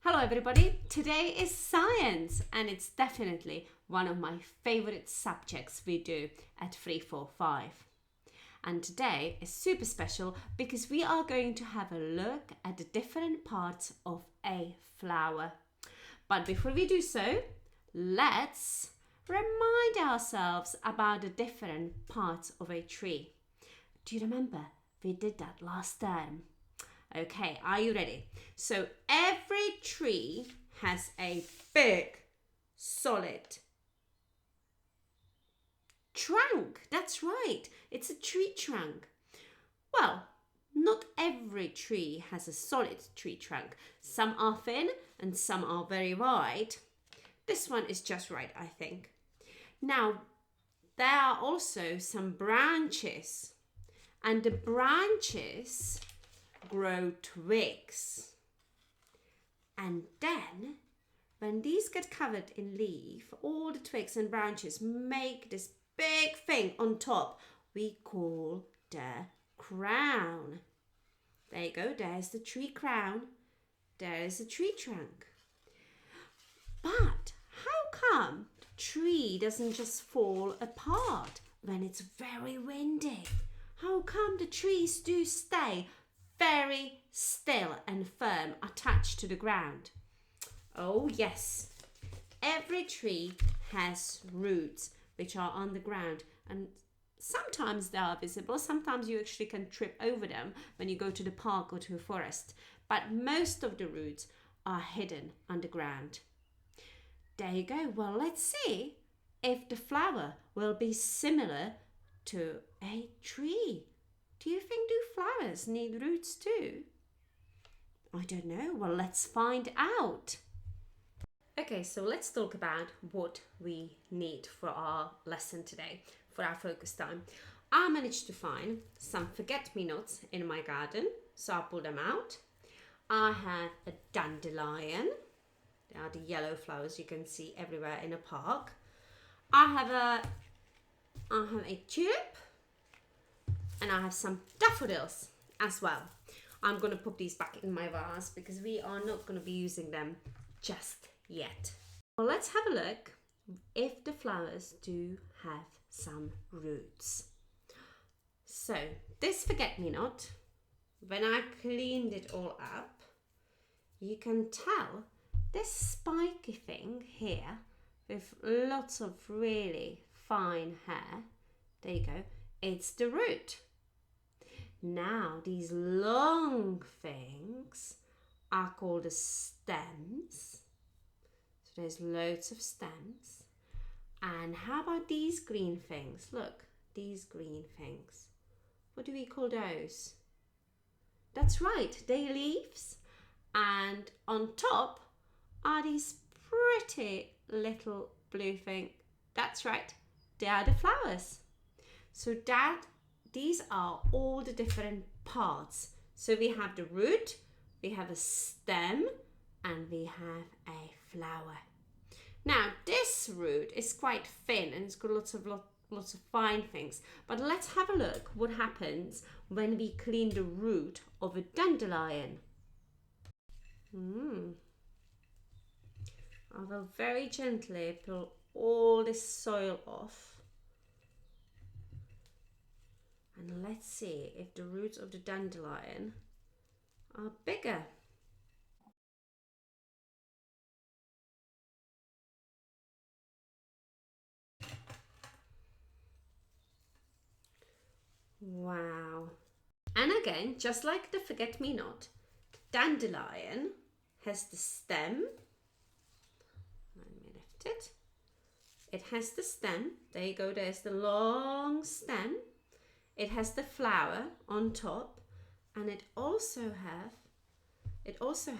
Hello everybody, today is science and it's definitely one of my favorite subjects we do at 345. And today is super special because we are going to have a look at the different parts of a flower. But before we do so, let's remind ourselves about the different parts of a tree. Do you remember we did that last term? Okay, are you ready? So every tree has a big, solid trunk. That's right, it's a tree trunk. Well, not every tree has a solid tree trunk. Some are thin and some are very wide. This one is just right, I think. Now, there are also some branches, and the branches grow twigs. And then, when these get covered in leaf, all the twigs and branches make this big thing on top we call the crown. There you go, there's the tree crown. There's the tree trunk. But how come the tree doesn't just fall apart when it's very windy? How come the trees do stay very still and firm, attached to the ground? Oh yes, every tree has roots which are on the ground, and sometimes they are visible, sometimes you actually can trip over them when you go to the park or to a forest, but most of the roots are hidden underground. There you go. Well, let's see if the flower will be similar to a tree. Do you think do flowers need roots too? I don't know. Well, let's find out. Okay, so let's talk about what we need for our lesson today, for our focus time. I managed to find some forget-me-nots in my garden, so I'll pull them out. I have a dandelion. They are the yellow flowers you can see everywhere in a park. I have a tulip, and I have some daffodils as well. I'm going to put these back in my vase because we are not going to be using them just yet. Well, let's have a look if the flowers do have some roots. So this forget-me-not, when I cleaned it all up, you can tell this spiky thing here with lots of really fine hair, there you go, it's the root. Now these long things are called the stems. So there's loads of stems. And how about these green things? Look, these green things. What do we call those? That's right, they're leaves. And on top are these pretty little blue things. That's right, they are the flowers. So these are all the different parts. So we have the root, we have a stem, and we have a flower. Now this root is quite thin and it's got lots of fine things. But let's have a look what happens when we clean the root of a dandelion. I will very gently pull all this soil off. And let's see if the roots of the dandelion are bigger. Wow. And again, just like the forget-me-not, dandelion has the stem. Let me lift it. It has the stem. There you go, there's the long stem. It has the flower on top, and it also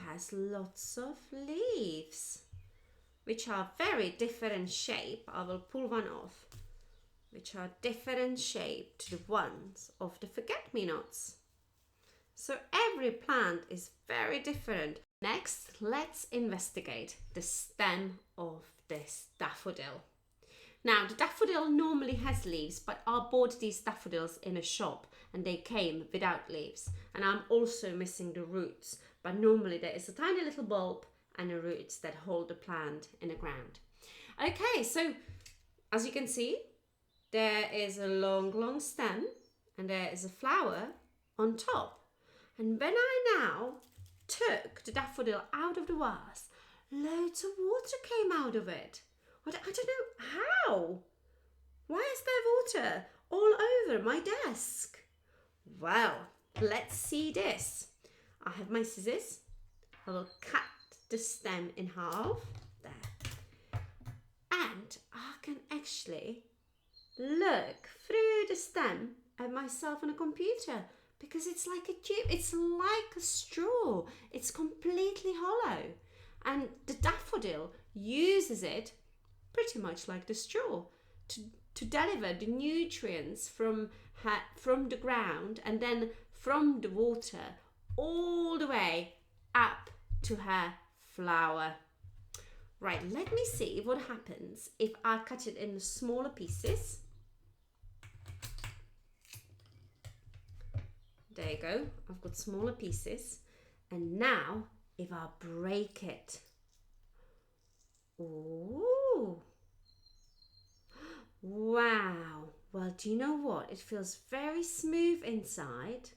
has lots of leaves, which are very different shape. I will pull one off, which are different shape to the ones of the forget-me-nots. So every plant is very different. Next, let's investigate the stem of this daffodil. Now, the daffodil normally has leaves, but I bought these daffodils in a shop and they came without leaves. And I'm also missing the roots, but normally there is a tiny little bulb and the roots that hold the plant in the ground. Okay, so as you can see, there is a long stem and there is a flower on top. And when I now took the daffodil out of the vase, loads of water came out of it. I don't know how. Why is there water all over my desk? Well, let's see this. I have my scissors. I will cut the stem in half. There. And I can actually look through the stem at myself on a computer because it's like a tube. It's like a straw. It's completely hollow. And the daffodil uses it pretty much like the straw to deliver the nutrients from the ground and then from the water all the way up to her flower. Right, let me see what happens if I cut it in smaller pieces. There you go, I've got smaller pieces. And now if I break it. Ooh. Wow. Well, do you know what? It feels very smooth inside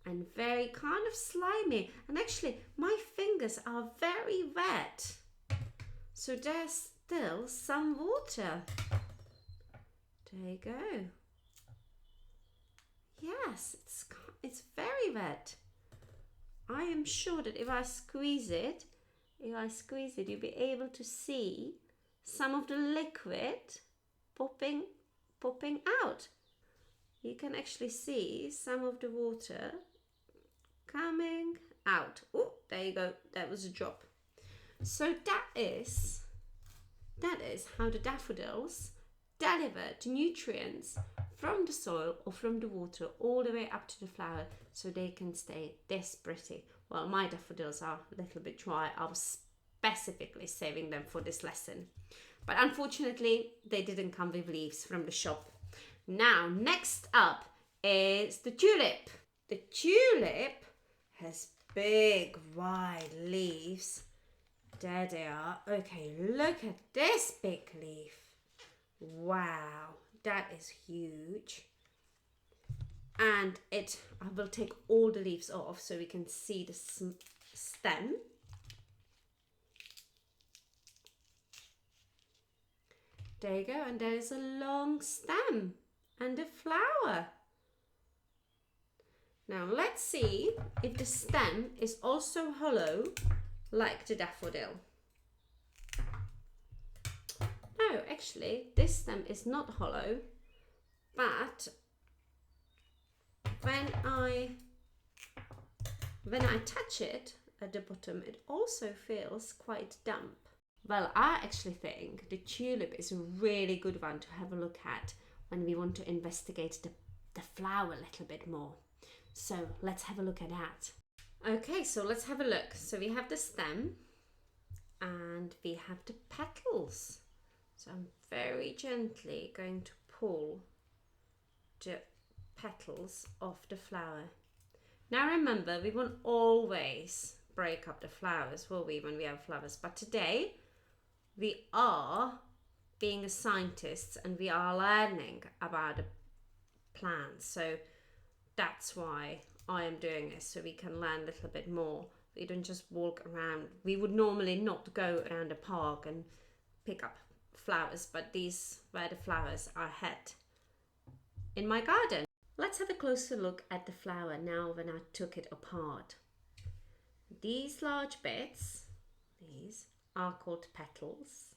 and very kind of slimy. And actually, my fingers are very wet. So there's still some water. There you go. Yes, it's very wet. I am sure that if I squeeze it, you'll be able to see some of the liquid popping out. You can actually see some of the water coming out. Oh, there you go. That was a drop. So that is how the daffodils deliver the nutrients from the soil or from the water all the way up to the flower so they can stay this pretty. Well, my daffodils are a little bit dry. I was specifically saving them for this lesson. But unfortunately, they didn't come with leaves from the shop. Now, next up is the tulip. The tulip has big, wide leaves. There they are. Okay, look at this big leaf. Wow, that is huge. And I will take all the leaves off so we can see the stem. There you go, and there is a long stem and a flower. Now let's see if the stem is also hollow like the daffodil. No, actually, this stem is not hollow, but when I touch it at the bottom, it also feels quite damp. Well, I actually think the tulip is a really good one to have a look at when we want to investigate the flower a little bit more. So let's have a look at that. Okay, so let's have a look. So we have the stem and we have the petals. So I'm very gently going to pull the petals off the flower. Now remember, we won't always break up the flowers, will we, when we have flowers? But today, we are being a scientist and we are learning about the plants. So that's why I am doing this, so we can learn a little bit more. We don't just walk around. We would normally not go around a park and pick up flowers, but these were the flowers I had in my garden. Let's have a closer look at the flower now when I took it apart. These large bits, these are called petals,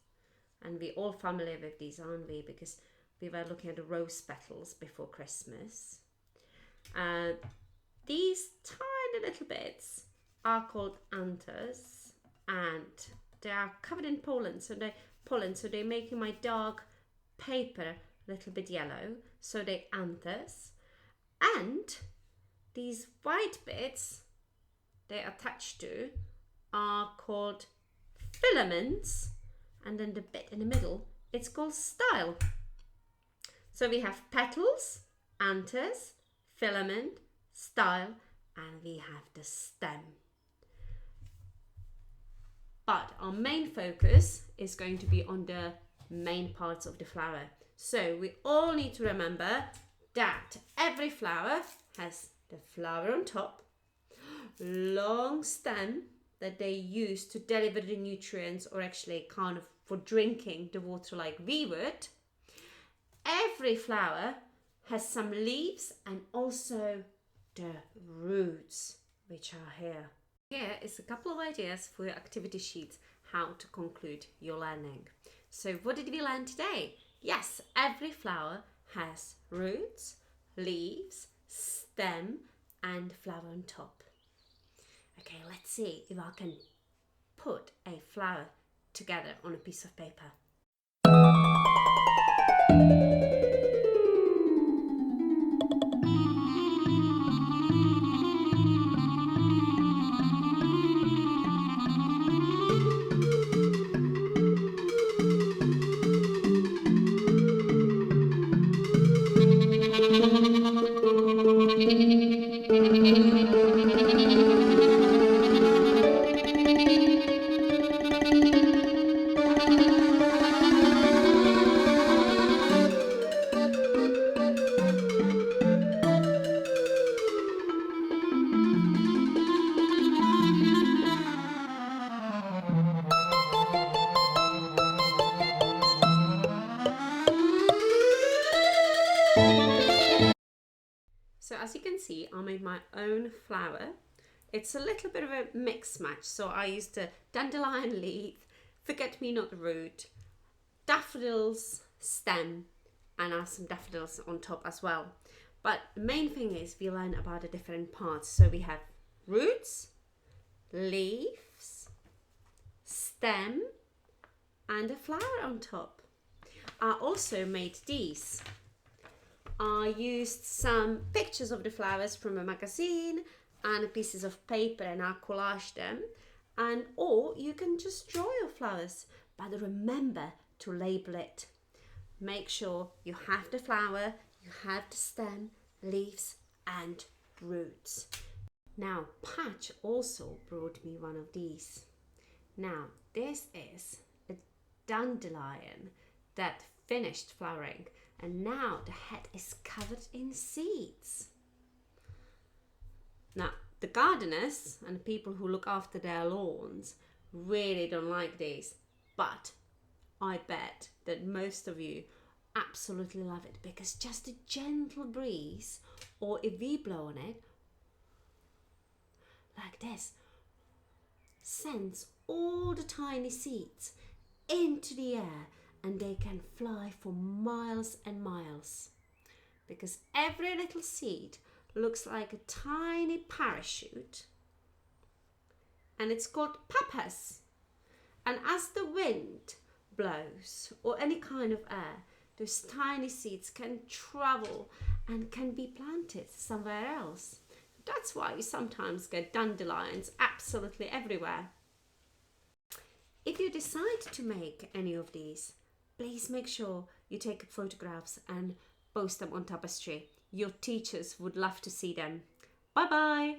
and we're all familiar with these, aren't we? Because we were looking at the rose petals before Christmas. These tiny little bits are called anthers, and they are covered in pollen, so they're making my dark paper a little bit yellow, so they're anthers. And these white bits they're attached to are called filaments, and then the bit in the middle, it's called style. So we have petals, anthers, filament, style, and we have the stem. But our main focus is going to be on the main parts of the flower. So we all need to remember that every flower has the flower on top, long stem that they use to deliver the nutrients, or actually kind of for drinking the water like we would. Every flower has some leaves and also the roots, which are here. Here is a couple of ideas for your activity sheets, how to conclude your learning. So what did we learn today? Yes, every flower has roots, leaves, stem and flower on top. Okay, let's see if I can put a flower together on a piece of paper. So as you can see, I made my own flower. It's a little bit of a mix match. So I used a dandelion leaf, forget-me-not root, daffodils stem, and I have some daffodils on top as well. But the main thing is we learn about the different parts. So we have roots, leaves, stem, and a flower on top. I also made these. I used some pictures of the flowers from a magazine and pieces of paper, and I collaged them. And or you can just draw your flowers, but remember to label it. Make sure you have the flower, you have the stem, leaves and roots. Now Patch also brought me one of these. Now this is a dandelion that finished flowering, and now the head is covered in seeds. Now the gardeners and people who look after their lawns really don't like these, but I bet that most of you absolutely love it, because just a gentle breeze, or if we blow on it like this, sends all the tiny seeds into the air, and they can fly for miles and miles, because every little seed looks like a tiny parachute, and it's called papas. And as the wind blows or any kind of air, those tiny seeds can travel and can be planted somewhere else. That's why you sometimes get dandelions absolutely everywhere. If you decide to make any of these, please make sure you take photographs and post them on Tapestry. Your teachers would love to see them. Bye bye!